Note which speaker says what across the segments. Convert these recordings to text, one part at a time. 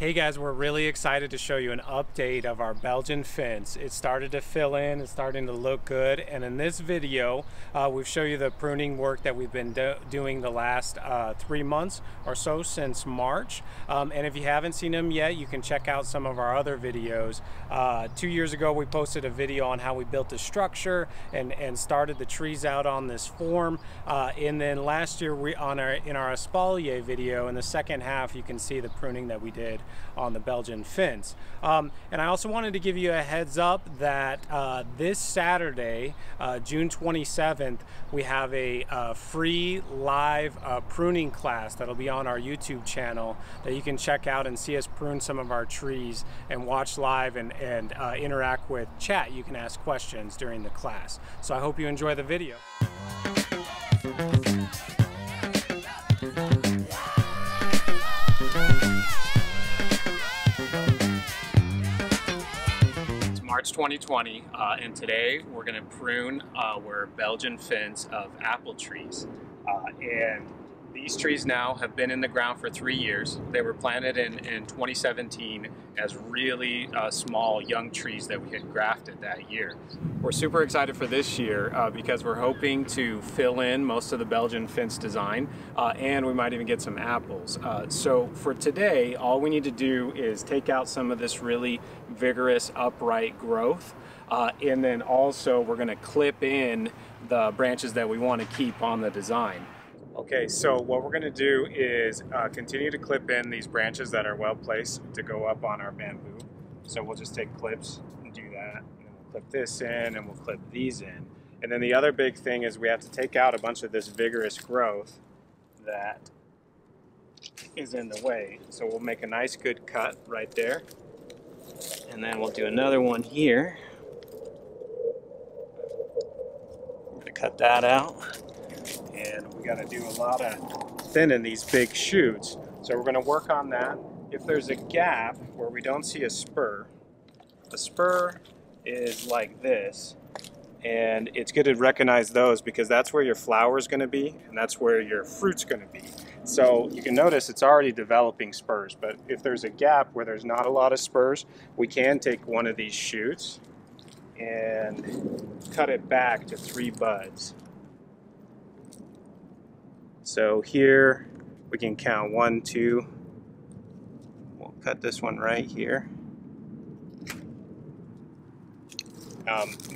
Speaker 1: Hey guys, we're really excited to show you an update of our Belgian fence. It started to fill in, it's starting to look good, and in this video we've shown you the pruning work that we've been doing the last 3 months or so since March. And if you haven't seen them yet, you can check out some of our other videos. 2 years ago we posted a video on how we built the structure and started the trees out on this form. And then last year in our Espalier video, in the second half, you can see the pruning that we did on the Belgian fence. And I also wanted to give you a heads up that this Saturday, June 27th, we have a free live pruning class that'll be on our YouTube channel that you can check out and see us prune some of our trees and watch live and interact with chat. You can ask questions during the class. So I hope you enjoy the video. March 2020, and today we're going to prune our Belgian fence of apple trees. And these trees now have been in the ground for 3 years. They were planted in 2017 as really small young trees that we had grafted that year. We're super excited for this year because we're hoping to fill in most of the Belgian fence design and we might even get some apples. So for today, all we need to do is take out some of this really vigorous upright growth, and then also we're going to clip in the branches that we want to keep on the design. Okay, so what we're going to do is continue to clip in these branches that are well placed to go up on our bamboo. So we'll just take clips and do that, and then we'll clip this in and we'll clip these in. And then the other big thing is we have to take out a bunch of this vigorous growth that is in the way. So we'll make a nice good cut right there. And then we'll do another one here. We're going to cut that out. And we got to do a lot of thinning these big shoots. So we're going to work on that. If there's a gap where we don't see a spur is like this. And it's good to recognize those because that's where your flower is going to be and that's where your fruit's going to be. So you can notice it's already developing spurs, but if there's a gap where there's not a lot of spurs, we can take one of these shoots and cut it back to 3 buds. So here we can count 1, 2. We'll cut this one right here.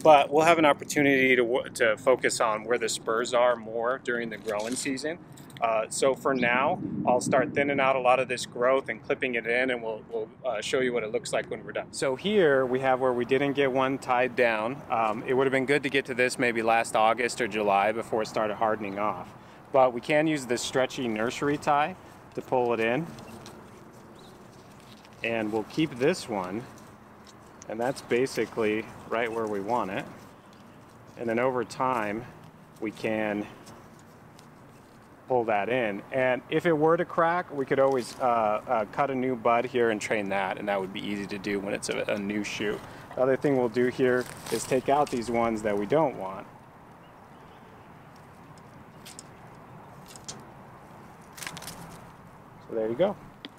Speaker 1: But we'll have an opportunity to focus on where the spurs are more during the growing season. So for now, I'll start thinning out a lot of this growth and clipping it in, and we'll show you what it looks like when we're done. So here we have where we didn't get one tied down. It would have been good to get to this maybe last August or July before it started hardening off. But we can use this stretchy nursery tie to pull it in. And we'll keep this one. And that's basically right where we want it. And then over time, we can pull that in. And if it were to crack, we could always cut a new bud here and train that. And that would be easy to do when it's a new shoot. The other thing we'll do here is take out these ones that we don't want. So there you go.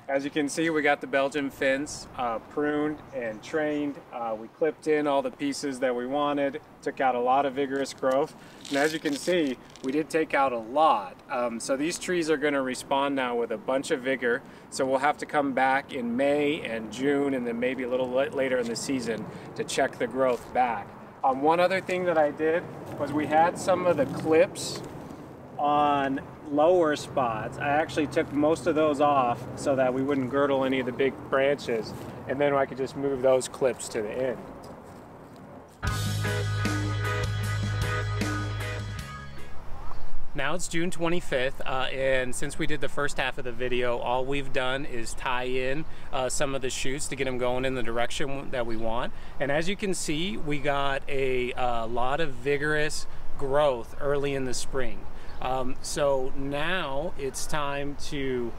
Speaker 1: As you can see, we got the Belgian fence pruned and trained. We clipped in all the pieces that we wanted, took out a lot of vigorous growth. And as you can see, we did take out a lot. So these trees are going to respond now with a bunch of vigor. So we'll have to come back in May and June and then maybe a little later in the season to check the growth back. One other thing that I did was we had some of the clips on lower spots. I actually took most of those off so that we wouldn't girdle any of the big branches, and then I could just move those clips to the end. Now it's June 25th, and since we did the first half of the video, all we've done is tie in some of the shoots to get them going in the direction that we want. And as you can see, we got a lot of vigorous growth early in the spring. So now it's time to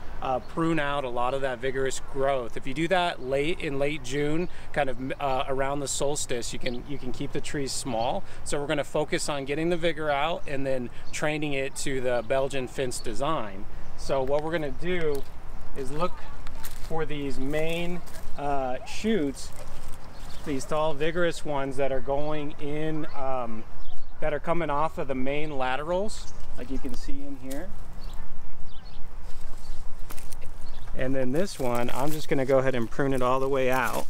Speaker 1: prune out a lot of that vigorous growth. If you do that in late June, kind of around the solstice, you can keep the trees small. So we're going to focus on getting the vigor out and then training it to the Belgian fence design. So what we're going to do is look for these main shoots, these tall, vigorous ones that are going in, that are coming off of the main laterals, like you can see in here. And then this one, I'm just gonna go ahead and prune it all the way out.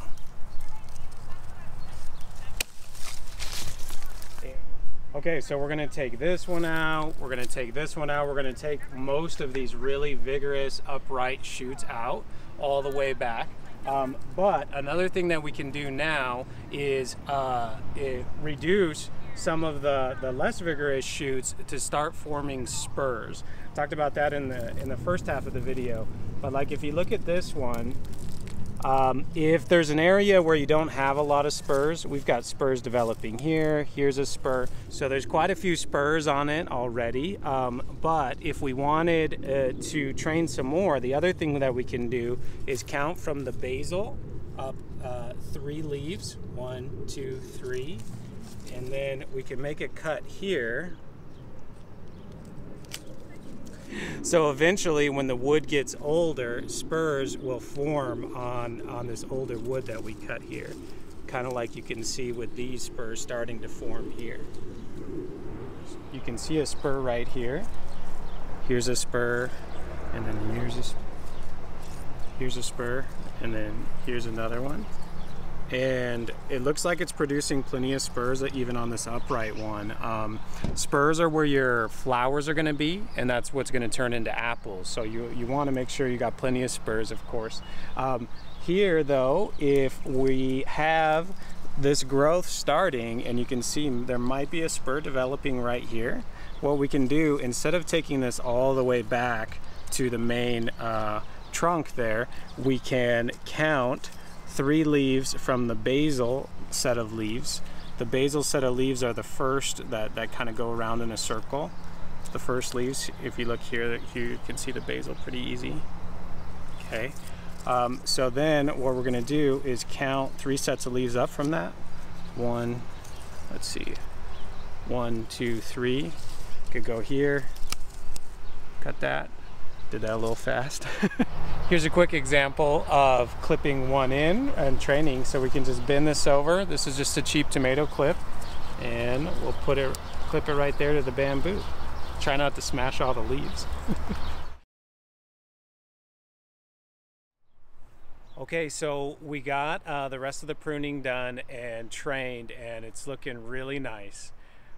Speaker 1: Okay, so we're gonna take this one out, we're gonna take this one out, we're gonna take most of these really vigorous upright shoots out all the way back. But another thing that we can do now is reduce some of the less vigorous shoots to start forming spurs. Talked about that in the first half of the video. But like if you look at this one, if there's an area where you don't have a lot of spurs, we've got spurs developing here. Here's a spur. So there's quite a few spurs on it already. But if we wanted to train some more, the other thing that we can do is count from the basal up 3 leaves. 1, 2, 3. And then we can make a cut here. So eventually when the wood gets older, spurs will form on this older wood that we cut here. Kind of like you can see with these spurs starting to form here. You can see a spur right here. Here's a spur, and then here's a spur, and then here's another one. And it looks like it's producing plenty of spurs even on this upright one. Spurs are where your flowers are gonna be, and that's what's gonna turn into apples. So you wanna make sure you got plenty of spurs, of course. Here though, if we have this growth starting, and you can see there might be a spur developing right here, what we can do, instead of taking this all the way back to the main trunk there, we can count 3 leaves from the basal set of leaves. The basal set of leaves are the first that kind of go around in a circle. The first leaves, if you look here, you can see the basal pretty easy. Okay, so then what we're gonna do is count 3 sets of leaves up from that. 1, let's see, 1, 2, 3. Could go here, cut that. Did that a little fast. Here's a quick example of clipping one in and training. So we can just bend this over. This is just a cheap tomato clip, and we'll clip it right there to the bamboo. Try not to smash all the leaves. Okay, so we got the rest of the pruning done and trained, and it's looking really nice.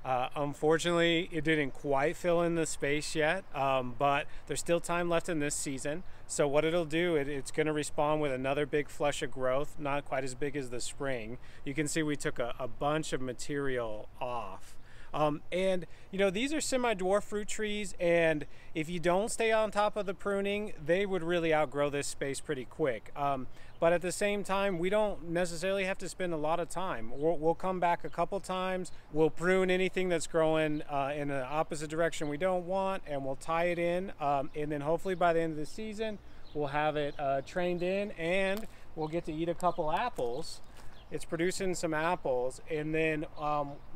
Speaker 1: Unfortunately, it didn't quite fill in the space yet, but there's still time left in this season. So what it'll do, it's going to respond with another big flush of growth, not quite as big as the spring. You can see we took a bunch of material off. And you know, these are semi-dwarf fruit trees, and if you don't stay on top of the pruning, they would really outgrow this space pretty quick. But at the same time, we don't necessarily have to spend a lot of time. We'll come back a couple times, we'll prune anything that's growing in the opposite direction we don't want, and we'll tie it in, and then hopefully by the end of the season, we'll have it trained in, and we'll get to eat a couple apples. It's producing some apples, and then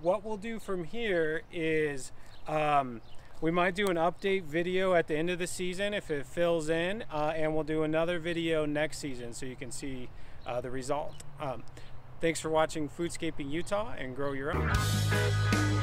Speaker 1: what we'll do from here is we might do an update video at the end of the season if it fills in, and we'll do another video next season so you can see the result. Thanks for watching Foodscaping Utah, and grow your own.